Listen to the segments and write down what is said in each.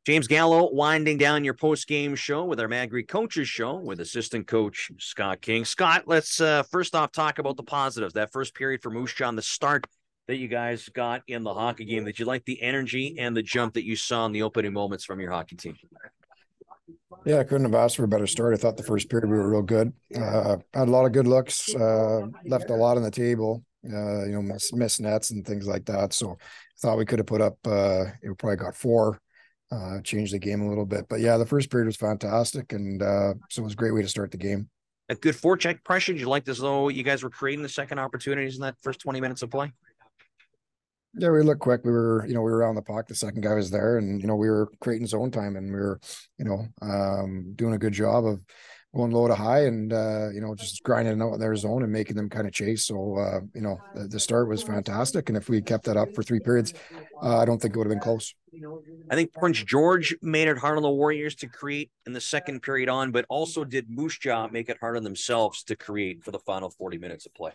James Gallo winding down your post-game show with our Mad Greek Coaches Show with assistant coach Scott King. Scott, let's first off talk about the positives. That first period for Moose Jaw, the start that you guys got in the hockey game. Did you like the energy and the jump that you saw in the opening moments from your hockey team? Yeah, I couldn't have asked for a better start. I thought the first period we were real good. Had a lot of good looks, left a lot on the table, missed nets and things like that. So I thought we could have put up, probably got four, changed the game a little bit. But yeah, the first period was fantastic. And so it was a great way to start the game. A good forecheck pressure. Did you like as though you guys were creating the second opportunities in that first 20 minutes of play? Yeah, we looked quick. We were around the puck. The second guy was there, and we were creating zone time, and we were, doing a good job of going low to high, and just grinding out in their zone and making them kind of chase. So, the start was fantastic, and if we kept that up for three periods, I don't think it would have been close. I think Prince George made it hard on the Warriors to create in the second period on, but also did Moose Jaw make it hard on themselves to create for the final 40 minutes of play?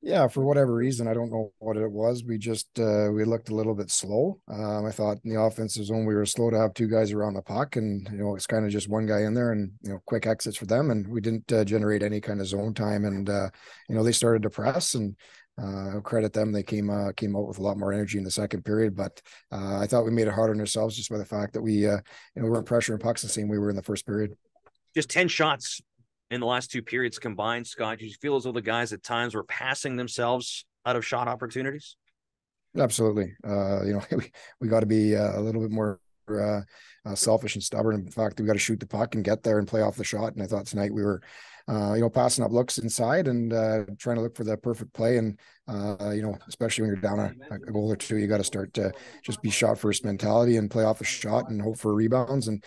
Yeah, for whatever reason, I don't know what it was. We just we looked a little bit slow. I thought in the offensive zone we were slow to have two guys around the puck, and it's kind of just one guy in there, and quick exits for them, and we didn't generate any kind of zone time. And they started to press, and I'll credit them. They came out with a lot more energy in the second period, but I thought we made it hard on ourselves just by the fact that we weren't pressuring pucks the same way we were in the first period. Just 10 shots in the last two periods combined, Scott. Did you feel as though the guys at times were passing themselves out of shot opportunities? Absolutely. We got to be a little bit more selfish and stubborn. In fact, we got to shoot the puck and get there and play off the shot. And I thought tonight we were, passing up looks inside and trying to look for the perfect play. And, especially when you're down a goal or two, you got to start to just be shot first mentality and play off the shot and hope for rebounds. And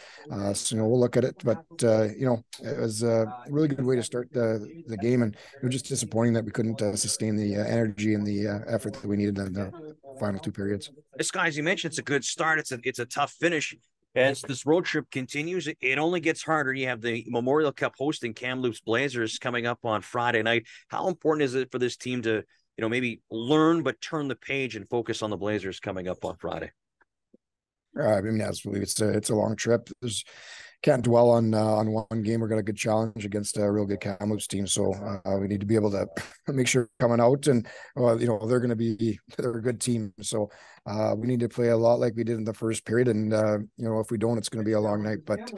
so, we'll look at it. But, it was a really good way to start the game. And it was just disappointing that we couldn't sustain the energy and the effort that we needed in the final two periods. This guy, as you mentioned, it's a good start. It's a tough finish. As this road trip continues, it only gets harder. You have the Memorial Cup hosting Kamloops Blazers coming up on Friday night. How important is it for this team to, maybe learn but turn the page and focus on the Blazers coming up on Friday? I mean, absolutely. It's a long trip. Can't dwell on one game. We've got a good challenge against a real good Kamloops team, so we need to be able to make sure coming out, and they're a good team, so we need to play a lot like we did in the first period, and if we don't, it's going to be a long night. But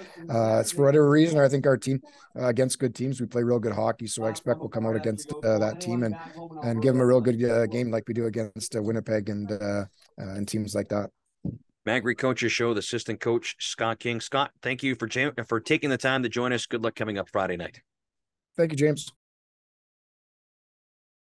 it's for whatever reason, I think our team against good teams, we play real good hockey, so I expect we'll come out against that team and give them a real good game like we do against Winnipeg and teams like that. Mad Greek Coaches Show, the assistant coach, Scott King. Scott, thank you for taking the time to join us. Good luck coming up Friday night. Thank you, James.